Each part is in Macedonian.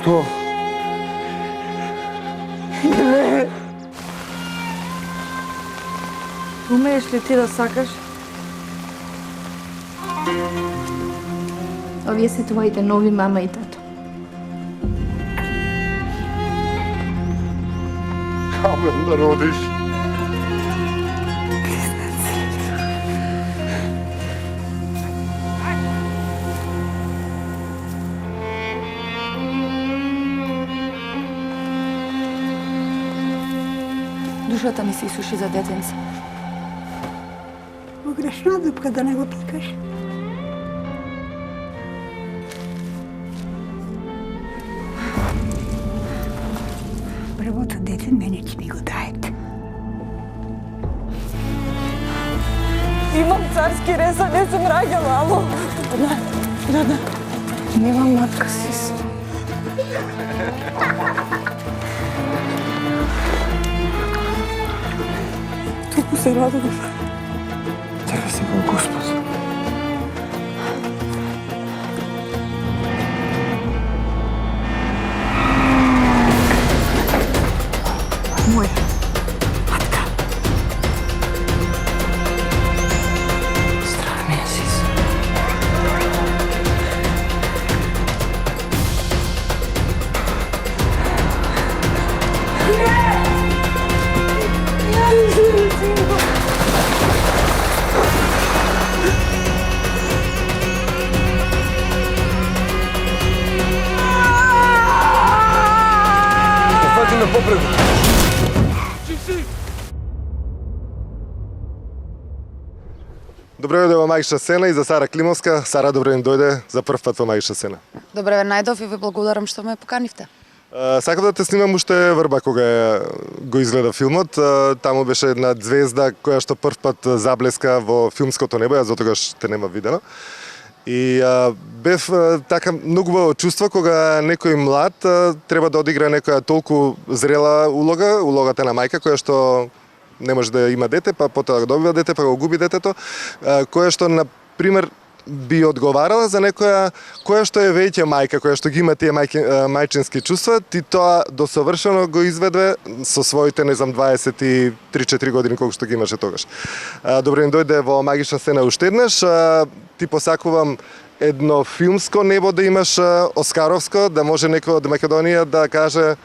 Што? Умееш ли ти да сакаш? Овие се твоите нови мама и тато. Камен да родиш. Душата ми се исуши за детенце. Во грешна дупка да не го пикаш. Првото дете мене ќе ми го даете. Имам царски рез, а не сум раѓала, ало. Немам матка, сис. Толку се радувам. Тебе се го Господ. Моја матка. Здраве, сис. Фати ме попред. Добре дојде во Магична сцена и за Сара Климовска. Сара, добре им дојде за прв пат во Магична сцена. Добре ве најдов и ви благодарам што ме поканивте. Сакам да те снимам уште Врба кога го изгледа филмот. Таму беше една звезда која што прв пат заблеска во филмското небо, јас дотогаш те нема видено. И бев така многу убаво чувство кога некој млад треба да одигра некоја толку зрела улога, улогата на мајка која што не може да има дете, па потоа добива дете, па го губи детето, која што на пример би одговарала за некоја која што е веќе мајка, која што ги има тие мајчински чувства, ти тоа досовршено го изведе со своите, не знам, 23-4 години колку што ги имаше тогаш. Добре им дојде во Магична сцена уште еднаш. Ти посакувам едно филмско небо да имаш, оскаровско, да може некој од Македонија да каже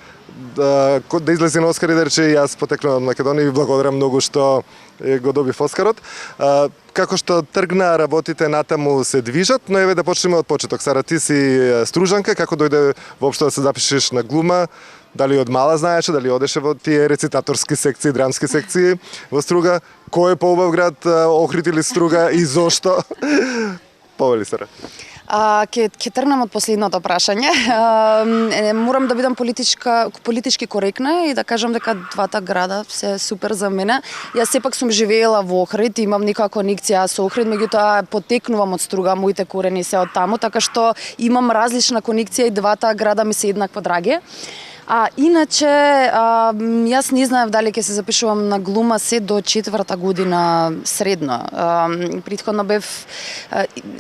да излезе на Оскар и да рече јас потеклам од Македонија и ви благодарам многу што го добив Оскарот. Како што тргна работите натаму се движат, но еве да почнеме од почеток. Сара, ти си стружанка, како дојде воопшто да се запишеш на глума? Дали од мала знаеше, дали одеше во тие рецитаторски секции, драмски секции во Струга? Кој е поубав град, Охрид или Струга и зошто? Повели, Сара. Ќе тргнам од последното прашање. Морам да бидам политички коректна и да кажам дека двата града се супер за мене. Јас сепак сум живеела во Охрид, имам некаква конекција со Охрид, меѓутоа потекнувам од Струга, моите корени се од таму, така што имам различна конекција и двата града ми се еднакво драги. Иначе, јас не знаев дали ќе се запишувам на глума се до 4-та година средно. Претходно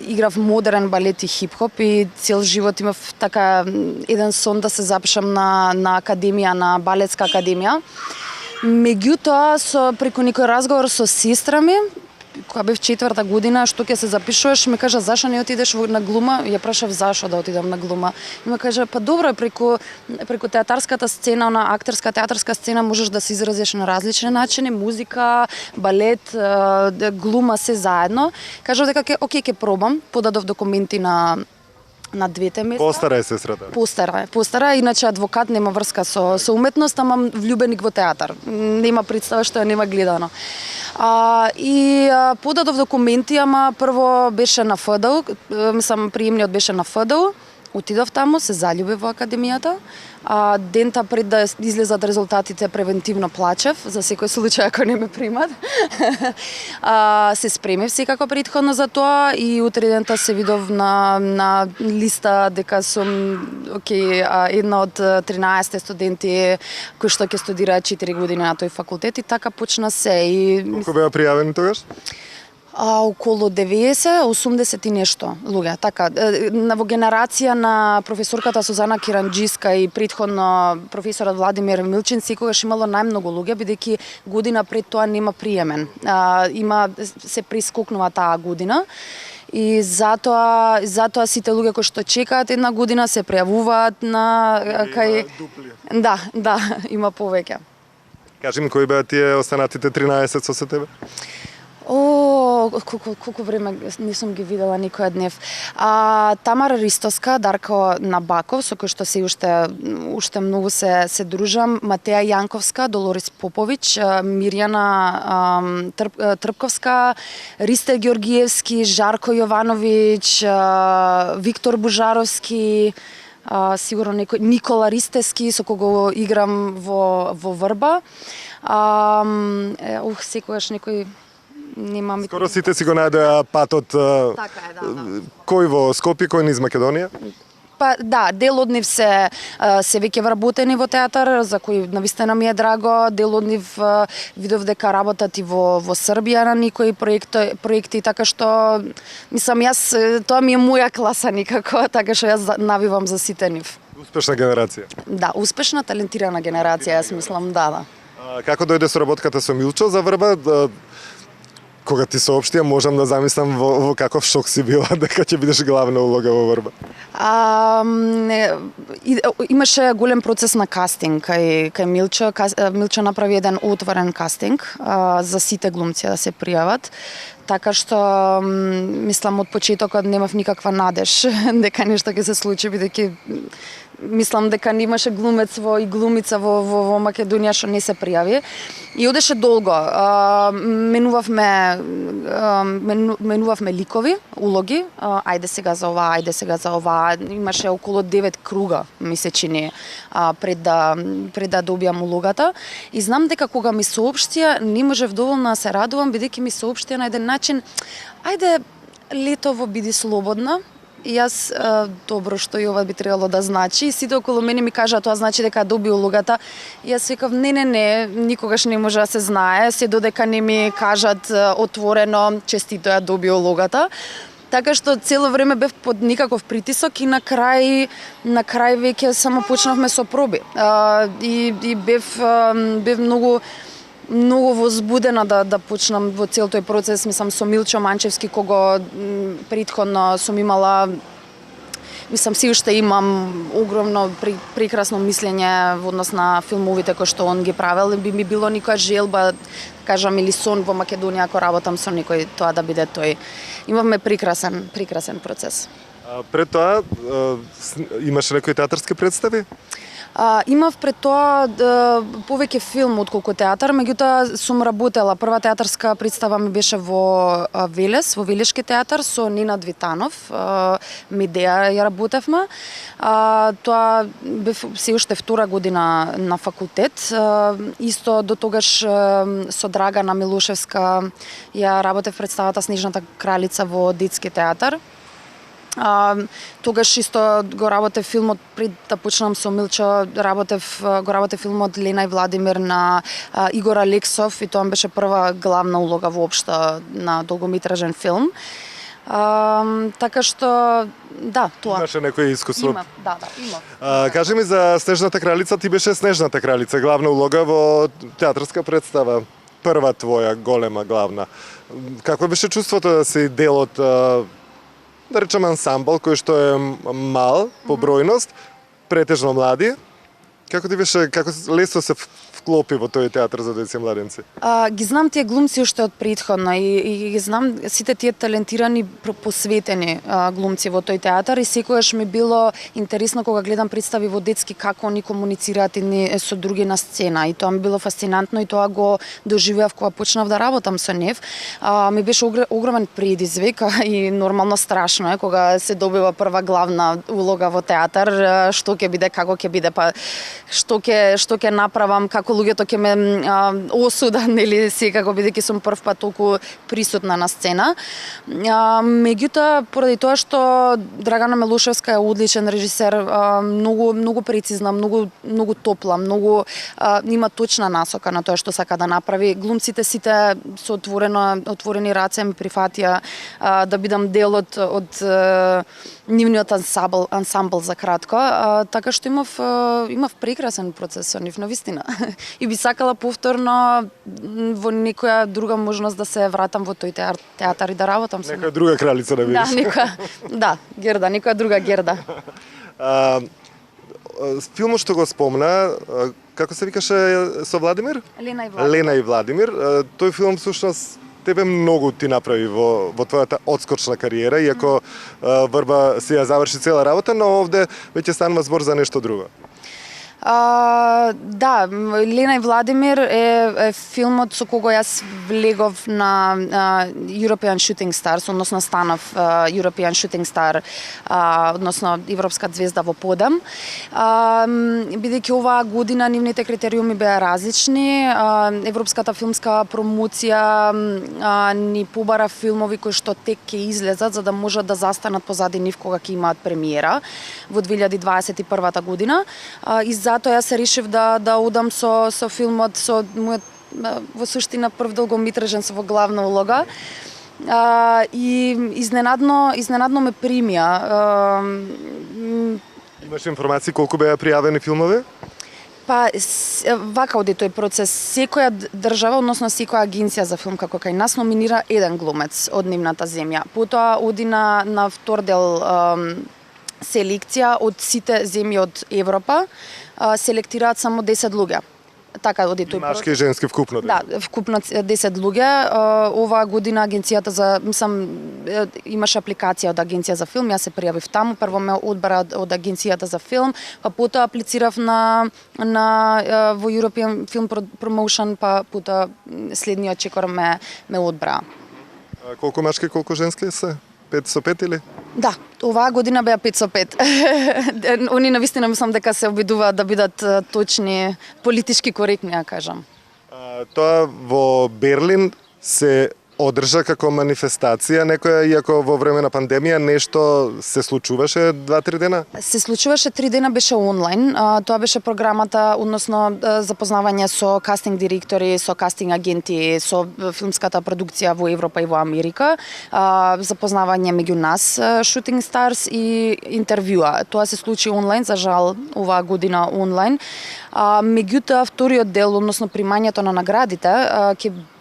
играв модерен балет и хип-хоп и цел живот имав така еден сон да се запишам на академија, на балетска академија. Меѓутоа, преку некој разговор со сестра ми, кога бев 4-та година, што ќе се запишуваш, ми кажа зашо не отидеш на глума? Ја прашав зашо да отидам на глума. И ми кажа па добро, преку театарската сцена, на актерска театарска сцена можеш да се изразиш на различни начини, музика, балет, глума, се заедно. Кажав дека ќе пробам, подадов документи на двете места. Постара е сестрата. Постара, иначе адвокат, нема врска со уметност, ама влюбеник во театар. Нема представа што ја нема гледано. Подадов документи, ама прво беше на ФДУ, мислам приемниот беше на ФДУ. Отидов таму, се заљубив во академијата. Дента пред да излезат резултатите превентивно плачев, за секој случај ако не ме примат. Се спремив секако претходно за тоа и утре дента се видов на листа дека сум една од 13 студенти кои што ќе студираат 4 години на тој факултет и така почна се. Колку беа пријавени тогаш? Околу 90, 80 и нешто луѓе. Така, во генерација на професорката Сузана Киранџиска и претходно професорот Владимир Милчин секогаш имало најмногу луѓе, бидејќи година пред тоа нема приемен. Се прескокнува таа година. И затоа сите луѓе кои што чекаат една година се пријавуваат на кај Да, има повеќе. Кажи ми, кои беа тие останатите 13 со тебе? Колку време не сум ги видела никој од нив. Тамара Ристоска, Дарко Набаков, со кој што се уште многу се дружам, Матеја Јанковска, Долорис Поповиќ, Мирјана Трпковска, Ристе Георгиевски, Жарко Јовановиќ, Виктор Бужаровски, сигурно некој Никола Ристески со кого играм во Врба. Секогаш некој немам. Скоро сите си го најдоа патот. Така е, да. Кој во Скопје, кој низ Македонија? Па да, дел од нив се веќе вработени во театар, за кој навистина ми е драго. Дел од нив видов дека работат и во Србија на некои проекти, така што мислам јас тоа ми е моја класа никако, така што јас навивам за сите нив. Успешна генерација. Да, успешна, талентирана генерација, јас мислам, да. Како дојде соработката со Милчо за Врба? Кога ти соопштија, можам да замислам во каков шок си била дека ќе бидеш главна улога во Врба. Имаше голем процес на кастинг кај Милчо. Милчо направи еден отворен кастинг за сите глумци да се пријават. Така што мислам од почетокот немав никаква надеж дека нешто ќе се случи, бидејќи мислам дека немаше глумец и глумица во Македонија што не се пријави. И одеше долго. Менувавме ликови, улоги. Ајде сега за ова, ајде сега за ова. Имаше околу 9 круга, ми се чини, пред да добијам улогата. И знам дека кога ми соопштија, не можев доволно да се радувам, бидејќи ми соопштија на еден начин: ајде, летово биди слободна. И јас, добро, што и ова би требало да значи. Сите околу мене ми кажаа тоа значи дека доби улогата. И јас викав не, никогаш не може да се знае, се додека не ми кажат отворено честито ја доби улогата. Така што цело време бев под никаков притисок и на крај веќе само почнавме со проби. И бев многу возбудена да почнам во цел тој процес, мислам, со Милчо Манчевски, кого претходно сум имала, мислам, си уште имам огромно прекрасно мислење во однос на филмовите кои што он ги правел. Би ми било никоја желба, кажам, или сон во Македонија ако работам со некој, тоа да биде тој. Имавме прекрасен процес. Пред тоа имаше некои театарски представи? Имав пред тоа повеќе филм отколку театар, меѓутоа сум работела. Прва театарска представа ми беше во Велес, во Велешки театар со Ненад Витанов. Медеја ја работевме. Тоа бев се уште втора година на факултет. Исто до тогаш со Драгана Милошевска ја работев представата Снежната кралица во детски театар. Тогаш исто го работев филмот, пред да почнам со Милчо, го работев филмот Лена и Владимир на Игор Алексов, и тоа беше прва главна улога воопшто на долгометражен филм. Така што, да, тоа. Имаше некој искуство? Имав. Кажи ми за Снежната кралица, ти беше Снежната кралица, главна улога во театарска представа. Прва твоја голема главна. Какво беше чувството да си дел од, да речем, ансамбл кој што е мал по бројност, претежно млади? Како ти беше, како лесно се вклопи во тој театар за деца и младенци? Ги знам тие глумци уште од претходно и ги знам сите тие талентирани, посветени глумци во тој театар, и секогаш ми било интересно кога гледам представи во детски како они комуницираат едни со други на сцена, и тоа ми било фасцинантно и тоа го доживеав кога почнав да работам со нив. Ми беше огромен предизвик и нормално страшно е кога се добива прва главна улога во театар, што ќе биде, како ќе биде, па што ќе направам, како луѓето ќе ме осудат, нели, секако бидејќи сум прв пат толку присутна на сцена. Меѓутоа, поради тоа што Драгана Милошевска е одличен режисер, многу прецизна, многу топла, има точна насока на тоа што сака да направи. Глумците сите со отворени раце ме прифатија да бидам дел од нивниот ансамбл за кратко, така што имав прекрасен процес со нив, навистина. И би сакала повторно во некоја друга можност да се вратам во тој театар и да работам со нив. Некоја друга кралица да видиш. Герда, некоја друга Герда. Филмот што го спомна, како се викаше со Владимир? Лена и Владимир. Тој филм всушност тебе многу ти направи во твојата одскочна кариера, иако Врба си ја заврши цела работа, но овде веќе станува збор за нешто друго. Да, Лена и Владимир е филмот со кого јас влегов на European Shooting Stars, односно станав European Shooting Star, односно европска звезда во подем. Бидејќи оваа година нивните критериуми беа различни, европската филмска промоција ни побара филмови кои што тек ќе излезат за да можат да застанат позади нив кога ќе имаат премиера во 2021 година. И затоа јас се решив да одам со филмот, со мојот во суштина прв долгометражен со во главна улога. И изненадно ме примија. Имаш информации колку беа пријавени филмови? Па, вака оди тој процес. Секоја држава, односно секоја агенција за филм како кај нас номинира еден глумец од нивната земја. Потоа оди на втор дел селекција од сите земји од Европа, селектираат само 10 луѓе. Така оди тој машки и женски вкупно. Да, вкупно 10 луѓе. Оваа година агенцијата имаше апликација од агенција за филм, јас се пријавив таму, прво ме одбара од агенцијата за филм, па потоа аплицирав на во European Film Promotion, па потоа следниот чекор ме одбра. Колку машки, колку женски се? 5 со 5 или? Да, оваа година беа 5 со 5. Они навистина мислам дека се обидуваат да бидат точни, политички коректни, ја кажам. Тоа во Берлин се одржа како манифестација некоја, иако во време на пандемија нешто се случуваше 2-3 дена? Се случуваше 3 дена, беше онлайн. Тоа беше програмата, односно запознавање со кастинг директори, со кастинг агенти, со филмската продукција во Европа и во Америка, запознавање меѓу нас, Shooting Stars и интервјуа. Тоа се случи онлайн, за жал оваа година онлайн. Меѓутоа, вториот дел, односно примањето на наградите,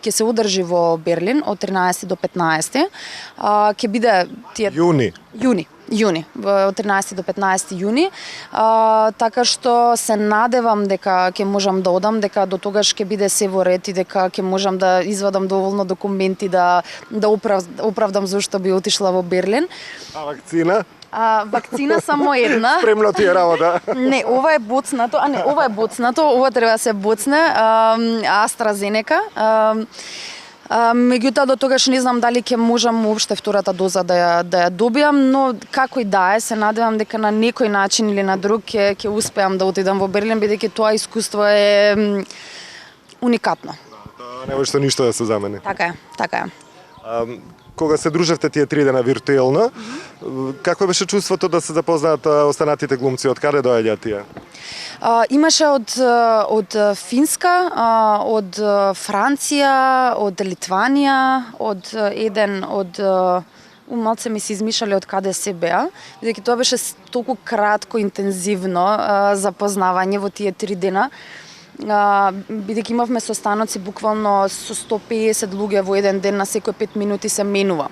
ќе се одржи во Берлин од 13 до 15. Ќе биде Јуни, од 13 до 15 јуни. Така што се надевам дека ќе можам да одам, дека до тогаш ќе биде се во ред и дека ќе можам да извадам доволно документи да оправдам зашто би отишла во Берлин. А вакцина? Вакцина само една. Спремно ти е работа. Не, ова е боцнато. Ова е боцнато. Ова треба да се боцне. AstraZeneca. Меѓутоа до тогаш не знам дали ќе можам уопште втората доза да ја добијам, но како и да е, се надевам дека на некој начин или на друг ќе успеам да отидам во Берлин, бидејќи тоа искуство е уникатно. Не може ништо да се замени. Така е. Кога се дружевте тие 3 дена виртуелно, какво беше чувството да се запознаат останатите глумци, од каде доаѓаат тие? Имаше од Финска, од Франција, од Литванија, малце ми се измишале од каде се беа, бидејќи тоа беше толку кратко, интензивно запознавање во тие 3 дена. Бидејќи имавме состаноци буквално со 150 луѓе во еден ден, на секој 5 минути се менува.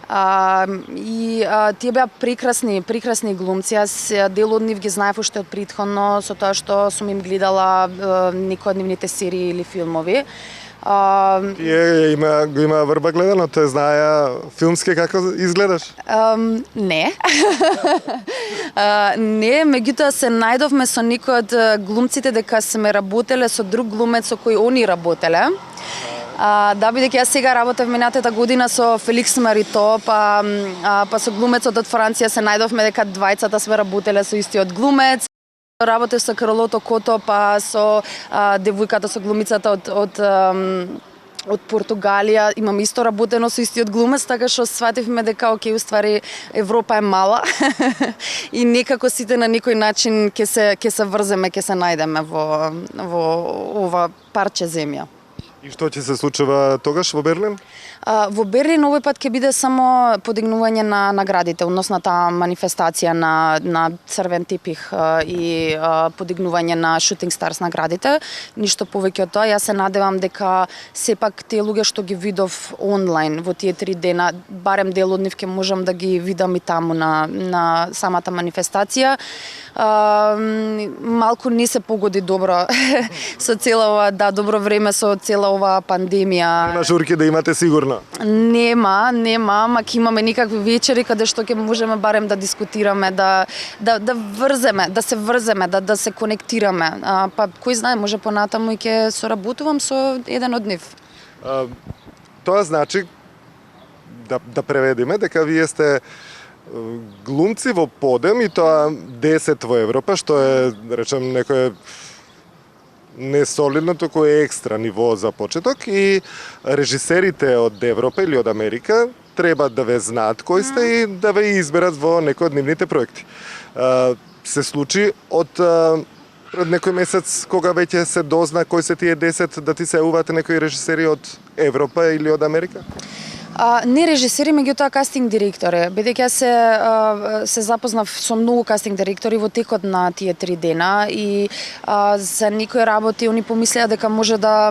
Тие беа прекрасни глумци. Јас дел од нив ги знаев уште од претходно, со тоа што сум им гледала некои од нивните серии или филмови. Тие го има Врба гледано, те знаеа филмски како изгледаш? Не. Не, меѓутоа се најдовме со некои од глумците дека сме работеле со друг глумец со кој они работеле. Да, бидејќи јас сега работев минатата година со Феликс Марито, па со глумецот од Франција се најдовме дека двајцата сме работеле со истиот глумец. Работев со Карлото Кото, па со девојката, со глумицата од Португалија. Имам исто работено со истиот глумец, така што свативме дека окей, уствари Европа е мала и некако сите на некој начин ќе се врземе, ќе се најдеме во ова парче земја. И што ќе се случува тогаш во Берлин? Во Берлин овој пат ќе биде само подигнување на наградите, односно таа манифестација на црвен тепих и подигнување на Shooting Stars наградите. Ништо повеќе од тоа. Јас се надевам дека сепак тие луѓе што ги видов онлайн во тие 3 дена, барем дел од нив ќе можам да ги видам и таму на самата манифестација. Малку не се погоди добро со цела ова, добро време со цела оваа пандемија. Нема журки да имате сигурно. Нема, ама ќе имаме никакви вечери каде што ќе можеме барем да дискутираме, да врземе, да се врземе, да се конектираме. Па кој знае, може понатаму и ќе соработувам со еден од нив. Тоа значи да преведеме дека вие сте глумци во подем и тоа 10 во Европа, што е, да речем, некој не солидно, туку е екстра ниво за почеток и режисерите од Европа или од Америка треба да ве знаат кој сте и да ве изберат во некој од нивните проекти. Се случи од пред некој месец кога веќе се дозна кои се тие 10 да ти се јавуваат некои режисери од Европа или од Америка? Не режисери, меѓутоа кастинг директори. Бидејќи јас се запознав со многу кастинг директори во текот на тие 3 дена и за некои работи они помислеа дека може да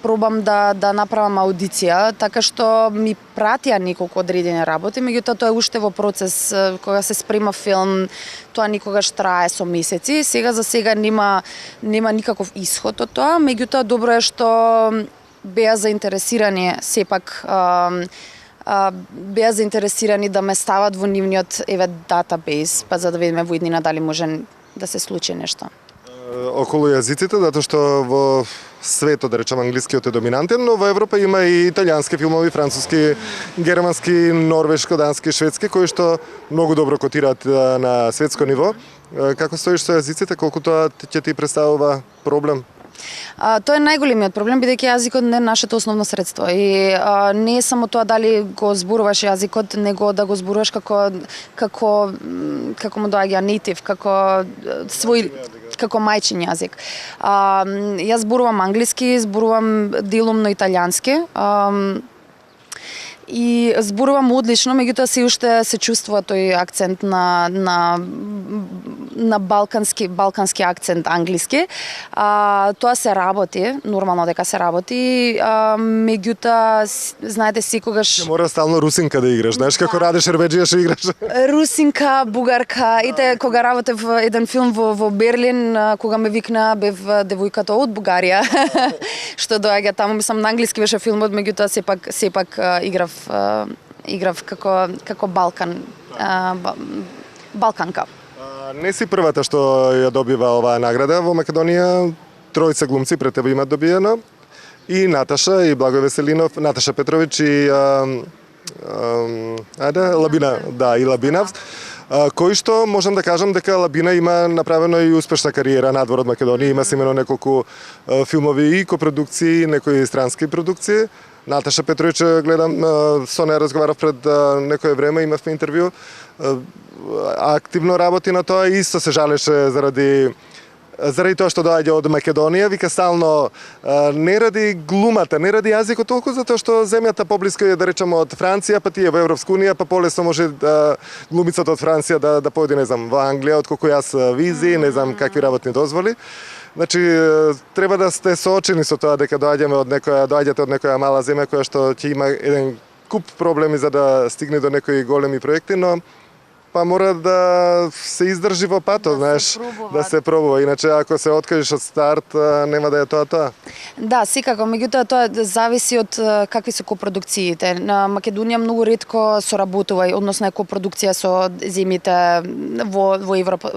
пробам да направам аудиција, така што ми пратија неколку одредени работи, меѓутоа тоа е уште во процес. Кога се спрема филм, тоа никогаш трае со месеци. Сега за сега нема никаков исход од тоа, меѓутоа добро е што беа заинтересирани сепак беа заинтересирани да ме стават во нивниот датабейс, па за да видиме во иднина дали може да се случи нешто. Околу јазиците, затоа што во светот, да речем, англискиот е доминантен, но во Европа има и италијански филмови, француски, германски, норвешко, дански, шведски, кои што многу добро котираат на светско ниво. Како стоиш со јазиците, колку тоа ќе ти представува проблем? Тоа е најголемиот проблем, бидејќи јазикот не е нашето основно средство. И не е само тоа дали го зборуваш јазикот, него да го зборуваш како му доаѓа native, како свој како мајчин јазик. Јас зборувам англиски, зборувам делумно италијански. И зборувам одлично, меѓутоа се уште се чувствува тој акцент на балкански акцент англиски. Тоа се работи, нормално дека се работи, меѓутоа знаете секогаш Мора стално русинка да играш, знаеш како Раде Шербеджија што играш. Русинка, бугарка, кога работев еден филм во Берлин, кога ме викна бев девојката од Бугарија, што доаѓа таму, мислам на англиски беше филмот, меѓутоа сепак играв како балканка. Не си првата што ја добива оваа награда во Македонија. Тројца глумци пред тебе имат добиено. И Наташа, и Благој Веселинов, Наташа Петрович и Лабина, кој што можам да кажам дека Лабина има направено и успешна кариера надвор од Македонија, има семено неколку филмови и копродукции, некои странски продукции. Наташа Петрович, гледам, со неја разговарав пред некое време, имавме интервју, активно работи на тоа и исто се жалеше заради тоа што доаѓа од Македонија, вика стално не ради глумата, не ради јазикот толку, затоа што земјата поблиско е, да речеме, од Франција, па тие во Европска унија, па полесно може глумицата од Франција да појде, не знам, во Англија, отколку јас визи, не знам какви работни дозволи. Значи, треба да сте соочени со тоа дека доаѓате од некоја мала земја која што ќе има еден куп проблеми за да стигне до некои големи проекти, но па мора да се издржи во патот, знаеш, да се пробува. Иначе ако се откажеш од старт, нема да е тоа. Да, секако, меѓутоа тоа зависи од какви се копродукциите. На Македонија многу ретко соработува, односно е копродукција со земјите во Европа,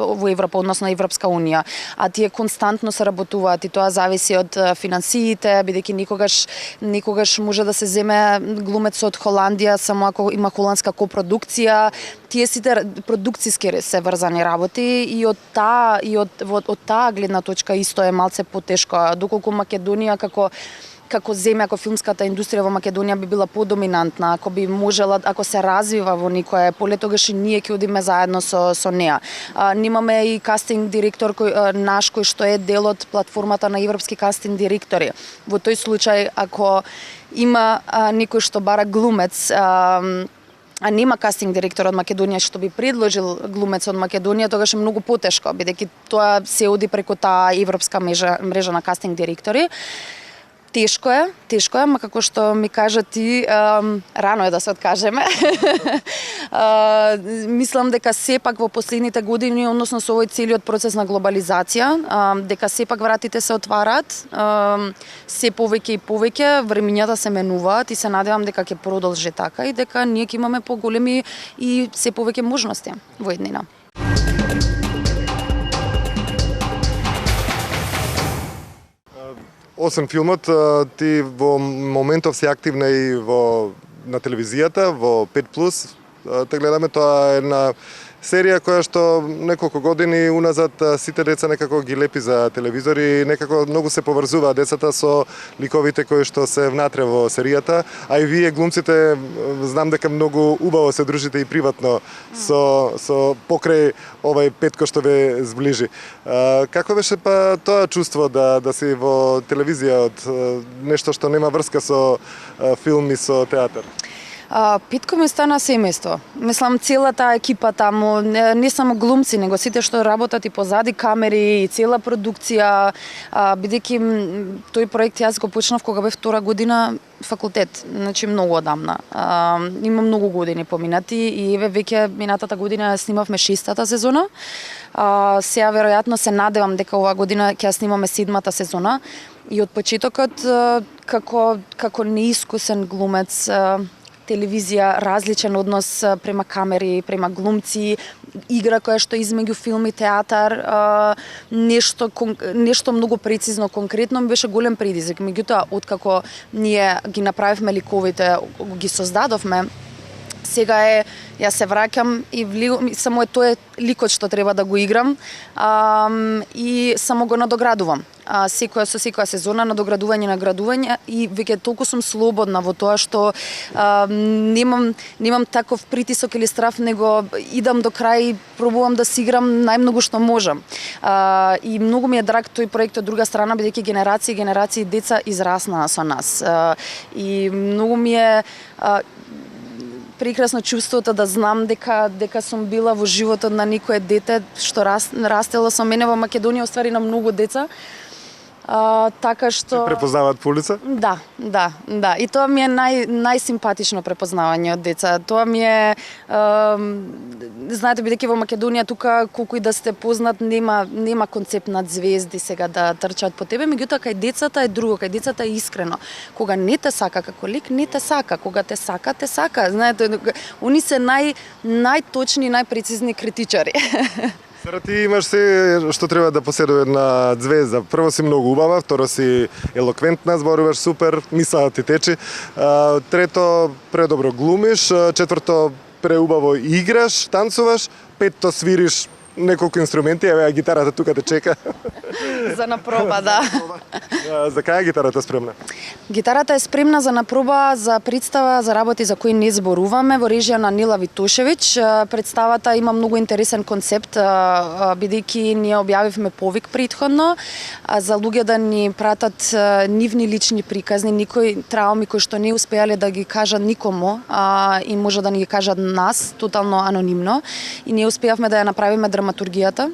односно Европска унија. А тие константно соработуваат и тоа зависи од финансиите, бидејќи никогаш може да се земе глумец од Холандија само ако има холандска копродукција. Тие сите продукциски се врзани работи и од таа гледна точка исто е малце потешко, доколку Македонија како земја, ако филмската индустрија во Македонија би била подоминантна, ако би можела, ако се развива во никое поле, тогаш и ние ќе одиме заедно со неа. Немаме и кастинг директор кој што е дел од платформата на европски кастинг директори. Во тој случај, ако има некој што бара глумец, а нема кастинг директор од Македонија што би предложил глумец од Македонија, тогаш е многу потешко, бидејќи тоа се оди преку таа европска мрежа на кастинг директори. Тешко е, ма како што ми кажа ти, рано е да се откажеме. Мислам дека сепак во последните години, односно со овој целиот процес на глобализација, дека сепак вратите се отвараат, се повеќе и повеќе, времињата се менуваат и се надевам дека ќе продолжи така и дека ние ќе имаме поголеми и се повеќе можности во еднина. Освен филмот, ти во моментов си активна и на телевизијата, во 5+. Те гледаме, тоа е една серија која што неколку години уназад сите деца некако ги лепи за телевизор и некако многу се поврзуваат децата со ликовите кои што се внатре во серијата, а и вие глумците знам дека многу убаво се дружите и приватно со покрај овај Петко што ве зближи. Како беше па тоа чувство да си во телевизија од нешто што нема врска со филм и со театар? Петко ми стана семејство. Мислам, целата екипа таму, не само глумци, него сите што работат и позади камери, и цела продукција, бидејќи тој проект јас го почнав кога бев втора година факултет, значи многу одамна. Има многу години поминати и еве веќе минатата година снимавме 6-та сезона. Сега веројатно се надевам дека оваа година ќе ја снимаме 7-та сезона и од почетокот како неискусен глумец, телевизија, различен однос према камери, према глумци, игра која што измеѓу филм и театар, нешто многу прецизно, конкретно ми беше голем предизвик. Меѓутоа, откако ние ги направивме ликовите, ги создадовме, сега јас се враќам и само тој ликот што треба да го играм и само го надоградувам. Со секоја сезона наградување и веќе толку сум слободна во тоа што немам таков притисок или страф, него идам до крај и пробувам да си играм најмногу што можам. И многу ми е драг тој проект од друга страна, бидејќи генерации деца израснаа со нас. И многу ми е прекрасно чувството да знам дека сум била во животот на некое дете што растело со мене во Македонија, оствари на многу деца. Така што... Се препознаваат по улица? Да. И тоа ми е најсимпатично препознавање од деца. Тоа ми е... знаете, бидејќи во Македонија тука, колку и да сте познат, нема концепт на звезди сега да трчаат по тебе, меѓутоа кај децата е друго, кај децата е искрено. Кога не те сака како лик, не те сака. Кога те сака, те сака. Знаете, они се најточни, најпрецизни критичари. Сара, ти имаш се што треба да поседува една звезда. Прво си многу убава, второ си елоквентна, зборуваш супер, мисла ти течи. Трето, предобро глумиш, четврто, преубаво играш, танцуваш, петто свириш неколку инструменти, еве гитарата тука те чека. За напроба, да. За кај е гитарата спремна? Гитарата е спремна за напроба, за представа, за работи за кои не зборуваме, во режија на Нила Витошевиќ. Представата има многу интересен концепт, бидејќи ние објавивме повик претходно, за луѓе да ни пратат нивни лични приказни, никои трауми кои што не успеале да ги кажат никому и може да ни ги кажат нас, тотално анонимно. И ние успеавме да ја направиме драматургијата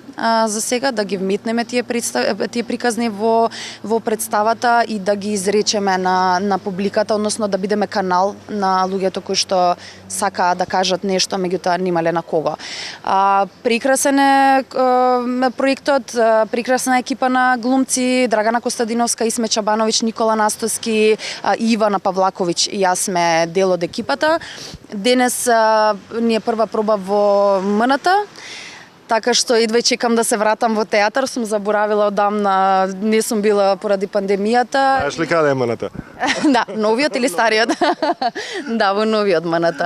за сега, да ги вметнеме тие приказни во представата и да ги изречеме на публиката, односно да бидеме канал на луѓето кои што сакаа да кажат нешто, меѓутоа немале на кого. Прекрасен е проектот, прекрасна екипа на глумци, Драгана Костадиновска, Исме Чабановиќ, Никола Настоски и Ивана Павлаковиќ и јас сме дел од екипата. Денес ни е прва проба во МНТ. Така што едва чекам да се вратам во театар, сум заборавила одамна, не сум била поради пандемијата. Знаеш ли каде е МНТ? Да, новиот или стариот? Да, во новиот МНТ.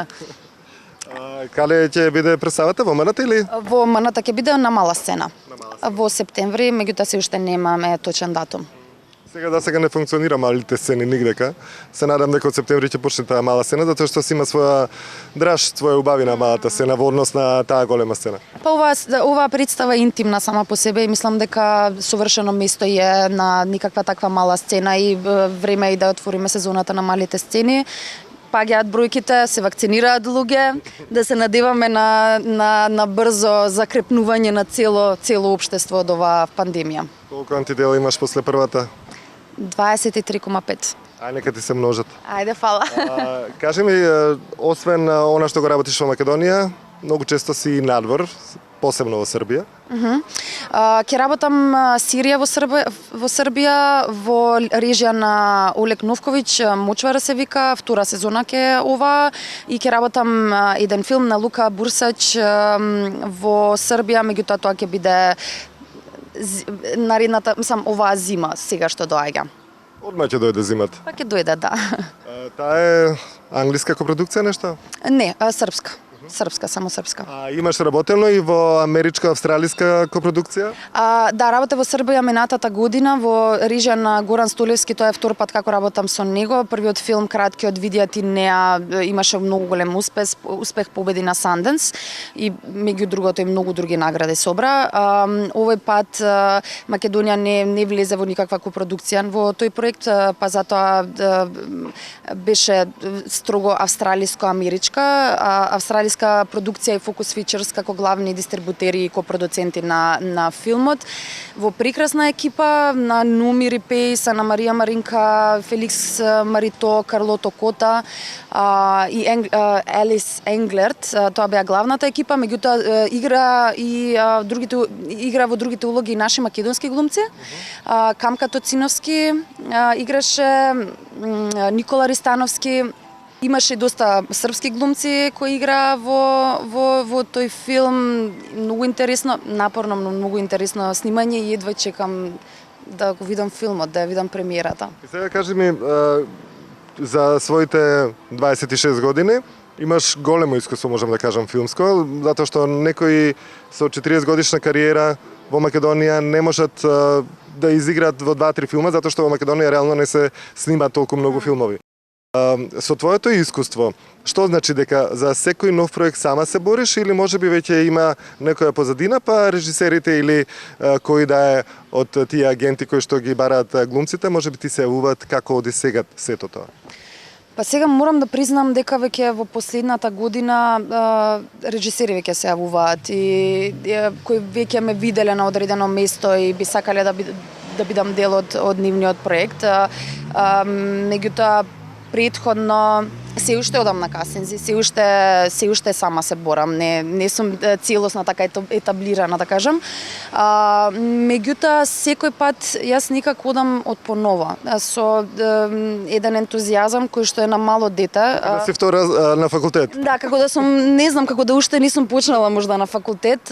Каде ќе биде представата, во Маната или? Во Маната ќе биде на мала сцена. Во септември, меѓутоа се уште немаме точен датум. Сега не функционира малите сцени нигдека. Се надам дека од септември ќе почне таа мала сцена, затоа што си има своја драж, своја убави на малата сцена во однос на таа голема сцена. Па оваа представа е интимна сама по себе и мислам дека совршено место е на никаква таква мала сцена и време е да отвориме сезоната на малите сцени. Паѓаат бројките, се вакцинираат луѓе, да се надеваме на брзо закрепнување на цело општество од оваа пандемија. Колку антидела имаш после првата? 23,5. Ај, нека ти се множат. Ајде, фала. Кажи ми, освен она што го работиш во Македонија, многу често си надвор, посебно во Србија. Ќе работам Сирија во Србија, во режија на Олег Новковиќ, Мочвара се вика, втора сезона ќе ова, и ќе работам еден филм на Лука Бурсач во Србија, меѓутоа тоа ќе биде наредната, мислам, оваа зима, сега што доаѓа. Одма ќе дојде зимата. Па ќе дојде, да. Таа е англиска копродукција нешто? Не, српска. Српска, само српска. А имаш работено и во америчко-австралиска копродукција? Да, работев во Србија минатата година во режија на Горан Столевски, тоа е втор пат како работам со него. Првиот филм, краткиот, Видијат и неа, имаше многу голем успех, победи на Санденс и меѓу другото и многу други награди собра. Овој пат Македонија не влезе во никаква копродукција во тој проект, па затоа беше строго австралиско-америчка. Австралиска продукција и Focus Features како главни дистрибутери и копродуценти на филмот. Во прекрасна екипа на Нуми Рипејс, на Марија Маринка, Феликс Марито, Карлото Кота и Елис Енглерт. Тоа беа главната екипа, меѓутоа игра во другите улоги и наши македонски глумци. Камка Тоциновски играше, Никола Ристановски. Имаше доста српски глумци кои играа во тој филм. Многу интересно, напорно, но многу интересно снимање и едва чекам да го видам филмот, да ја видам премиерата. И сега кажи ми, за своите 26 години имаш големо искуство, можам да кажам, филмско, затоа што некои со 40 годишна кариера во Македонија не можат да изиграат во 2-3 филма, затоа што во Македонија реално не се снимаат толку многу филмови. Со твоето искуство, што значи дека за секој нов проект сама се бориш или можеби веќе има некоја позадина, па режисерите или кои да е од тие агенти кои што ги бараат глумците, можеби ти се јавуваат како оди сега сето тоа? Па сега морам да признам дека веќе во последната година режисери веќе се јавуваат и кои веќе ме виделе на одредено место и би сакале да бидам дел од нивниот проект. Меѓутоа претходно се уште одам на кастинзи, се уште сама се борам, не сум целосно така етаблирана, да кажам. Меѓутоа секој пат јас некако одам од понова, со еден ентузијазам кој што е на мало дете. Да си втора на факултет. Да, како да сум, не знам, како да уште не сум почнала можда на факултет.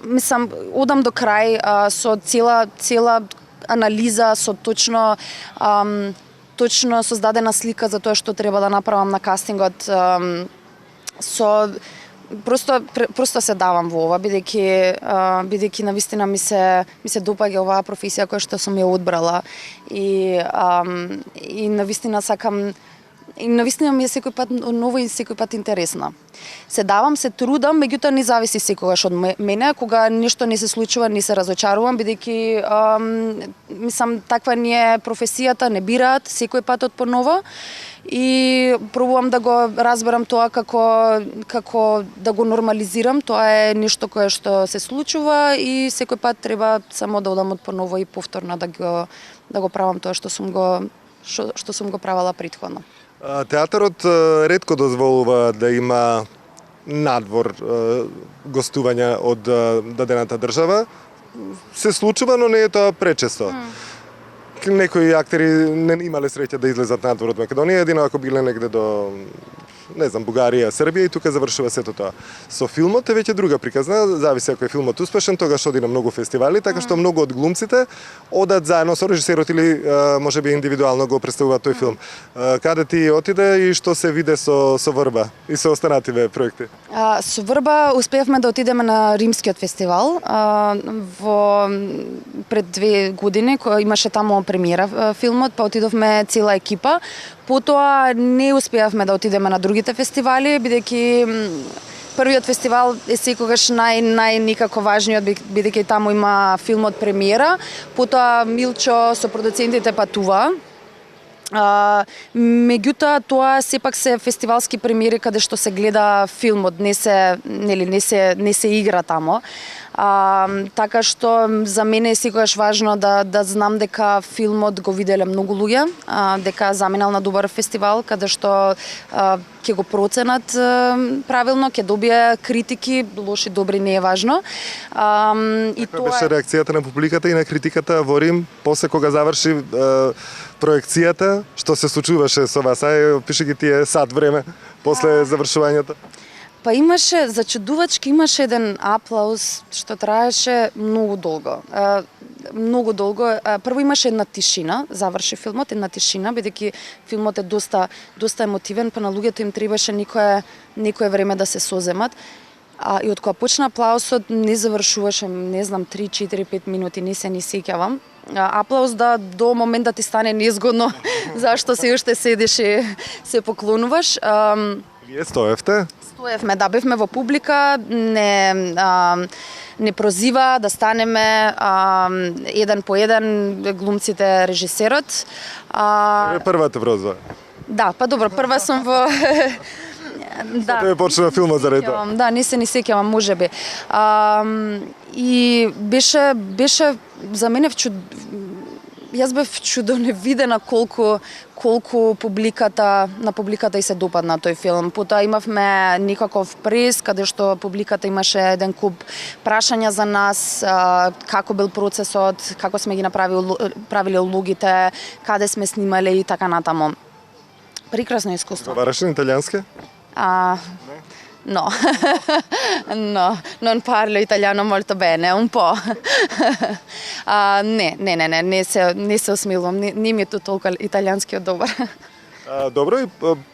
Мислам, одам до крај со цела анализа, со точно создадена слика за тоа што треба да направам на кастингот. Просто се давам во ова, бидејќи навистина ми се допаѓа оваа професија која што сум ја одбрала и навистина сакам. И навистина ми е секој пат ново и секој пат интересна. Се давам, се трудам, меѓутоа не зависи секогаш од мене. Кога нешто не се случува, не се разочарувам, бидејќи мислам таква ни е професијата, не бираат секој пат од понова и пробувам да го разберам тоа како да го нормализирам. Тоа е нешто кое што се случува и секој пат треба само да одам од понова и повторно да го правам тоа што сум го правела претходно. Театарот ретко дозволува да има надвор гостувања од дадената држава. Се случува, но не е тоа пречесто. Некои актери не имале среќа да излезат надвор од Македонија, едино ако биле негде до не знам, Бугарија, Србија и тука завршува сето тоа. Со филмот е веќе друга приказна, зависи ако е филмот успешен, тогаш оди на многу фестивали, така што многу од глумците одат заедно со режисерот или можеби индивидуално го представуваат тој филм. Каде ти отиде и што се виде со Врба и со останативе проекти? Со Врба успеавме да отидеме на Римскиот фестивал пред 2 години, кој имаше таму премиера филмот, па отидовме цела екипа. Потоа не успеавме да отидеме на другите фестивали, бидејќи првиот фестивал е секогаш никако важниот, бидејќи таму има филмот премиера. Потоа Милчо со продуцентите патува. Меѓутоа тоа сепак се фестивалски премиери каде што се гледа филмот, не се игра тамо. Така што за мене е секогаш важно да знам дека филмот го виделе многу луѓе, дека заминал на добар фестивал каде што ќе го проценат правилно, ќе добие критики, лоши, добри, не е важно. И тоа беше реакцијата на публиката и на критиката во Рим после кога заврши проекцијата, што се случуваше со вас? Пише ги тие сат време после завршувањето. Па имаше, зачудувачки имаше еден аплауз што траеше многу долго. Многу долго. Прво имаше една тишина, заврши филмот, една тишина, бидејќи филмот е доста емотивен, па на луѓето им требаше некое време да се соземат. И од кога почна аплаусот не завршуваше, не знам, 3, 4, 5 минути, не се ни сеќавам. Аплауз до момент да ти стане незгодно, зашто се уште седиш и се поклонуваш. Вие стоевте? Стоевме, да, бевме во публика, не прозива да станеме еден по еден глумците, режисерот. Првата прозва? Да, па добро, прва сум во... Да. Тоа е почна филмот заради тоа. Да, не се ни сеќавам, можеби. И беше за мене Јас бев чудоневидена колку на публиката и се допадна тој филм. Потоа имавме некаков прес каде што публиката имаше еден куп прашања за нас, како бил процесот, како сме ги правиле улогите, каде сме снимале и така натаму. Прекрасно искуство. Говориш на италијански? No, non parlo italiano molto bene, un po'. Не се осмилувам, не ми е толку италијанскиот добар. Добро, и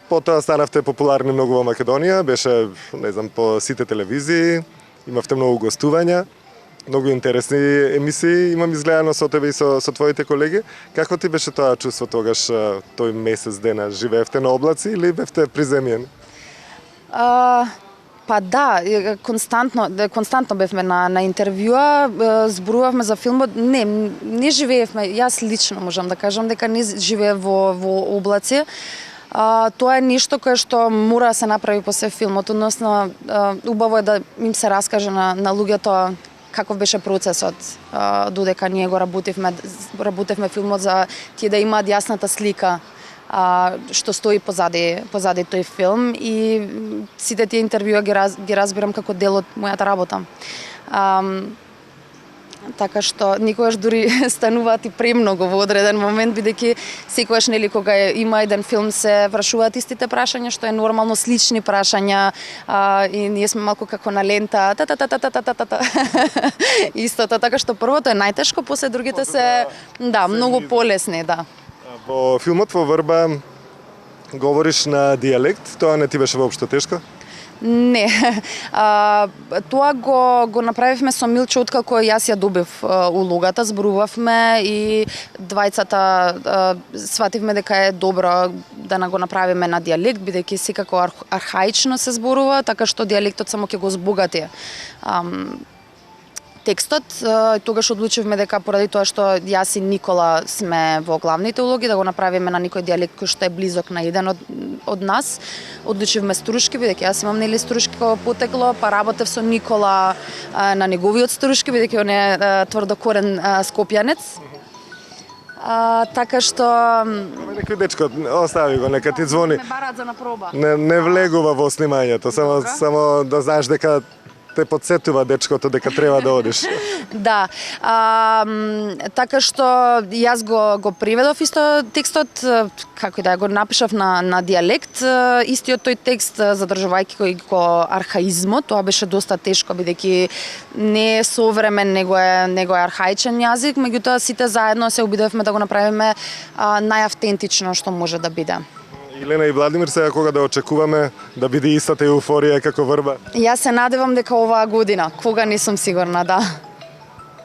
потоа станавте популарни многу во Македонија, беше, не знам, по сите телевизии, имавте многу гостувања, многу интересни емисии имам изгледано со тебе и со твоите колеги. Како ти беше тоа чувство тогаш, тој месец дена? Живеевте на облаци или бевте приземјени? Па да, константно бевме на интервјуа, зборувавме за филмот. Не живеевме, јас лично можам да кажам дека не живеев во облаци. Тоа е нешто кое што мора да се направи после филмот, односно убаво е да им се раскаже на луѓето каков беше процесот додека ние го работевме филмот за тие да имаат јасната слика што стои позади тој филм, и сите тие интервјуа ги разбирам како дел од мојата работа. Така што никогаш дури стануваат и премногу во одреден момент, бидејќи секогаш кога има еден филм се прашуваат истите прашања, што е нормално, слични прашања, и ние сме малку како на лента, истото, така што првото е најтешко, после другите се многу полесни, да. Во филмот во Врба говориш на дијалект, тоа не ти беше воопшто тешко? Не. Тоа го направивме со Милчо откако јас ја добив улогата, зборувавме и двајцата свативме дека е добро да го направиме на дијалект, бидејќи секако архаично се зборува, така што дијалектот само ќе го збогати текстот. Тогаш одлучивме дека поради тоа што јас и Никола сме во главните улоги, да го направиме на некој дијалект кој што е близок на еден од нас. Одлучивме струшки, бидејќи јас имам струшко потекло, па работев со Никола на неговиот струшки, бидејќи он е тврдокорен скопјанец. Така што... Некој дечко, остави го, нека ти звони. Ме бараат за на проба. Не влегува во снимањето, само да знаеш дека те подсетува дечкото дека треба да одиш. Да, така што јас го приведов исто текстот, како и да го напишав на дијалект, истиот тој текст задржувајќи го архаизмот, тоа беше доста тешко бидејќи не е современ, него е архаичен јазик, меѓутоа сите заедно се обидовме да го направиме најавтентично што може да биде. Илена и Владимир, сега кога да очекуваме да биде истата еуфорија како Врба? Јас се надевам дека оваа година, кога не сум сигурна, да.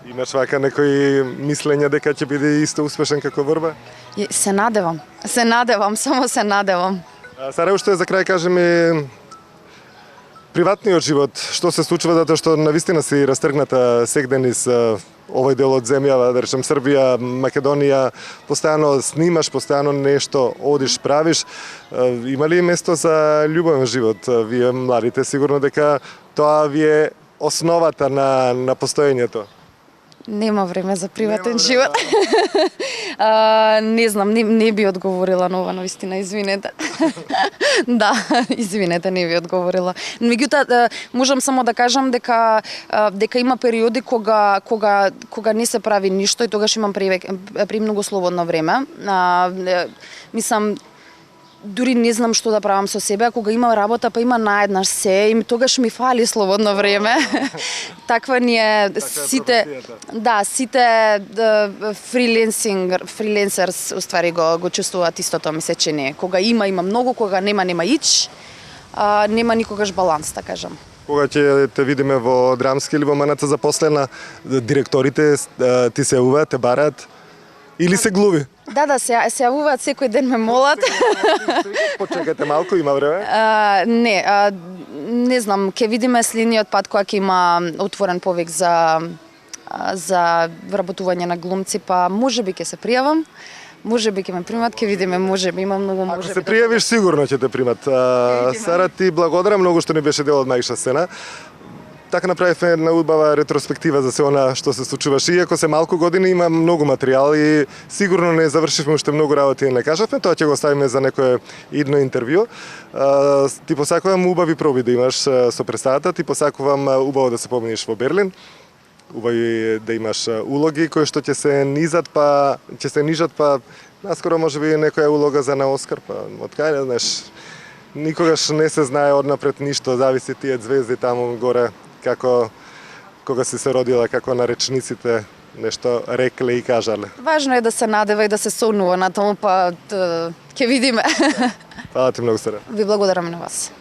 Имаш вака некои мислења дека ќе биде исто успешен како Врба? Се надевам, само се надевам. Сара, уште за крај кажи ми приватниот живот, што се случува затоа што навистина си растргната секден из овој дел од земјава, да речем Србија, Македонија, постојано снимаш, постојано нешто одиш, правиш. Има ли место за љубовен живот? Вие младите сигурно дека тоа ви е основата на постоењето. Нема време за приватен живот. Не знам, не би одговорила на ова, навистина, извинете. Да, извинете, не би одговорила. Меѓутоа, можам само да кажам дека има периоди кога не се прави ништо и тогаш имам премногу слободно време. Мислам, дури не знам што да правам со себе, а кога има работа, па има наеднаш се, и тогаш ми фали слободно време. Таква ни е сите фриленсерс уствари го чувствуваат истото, ми се чини. Кога има многу, кога нема ич, нема никогаш баланс, да кажам. Кога ќе те видиме во драмски или во маната запослена, директорите ти се јавуваат, те бараат или се глуви? Да, се јавуваат, секој ден ме молат. Почекате малку, има време? Не знам, ќе видиме следниот пат кога ќе има отворен повик за вработување на глумци, па можеби ќе се пријавам. Можеби ќе ме примат, ќе видиме, можеби, има многу можеби. Ако се пријавиш, сигурно ќе те примат. Сара, ти благодарам многу што не беше дел од Мајша сцена. Така направивме една убава ретроспектива за се она што се случуваше. Иако се малку години, има многу материјал и сигурно не завршивме уште многу работи и не кажавме, тоа ќе го оставиме за некое идно интервју. Ти посакувам убави проби да имаш со представата, ти посакувам убаво да се поминиш во Берлин. Убави да имаш улоги кои што ќе се нижат, па наскоро можеби некоја улога за на Оскар, па од кај не знаеш. Никогаш не се знае однапред ништо, зависи тие звезди таму горе, како кога си се родила, како на речниците нешто рекле и кажале. Важно е да се надева и да се сонува на тому, па ќе видиме. Фала ти многу, Сара. Ви благодарам на вас.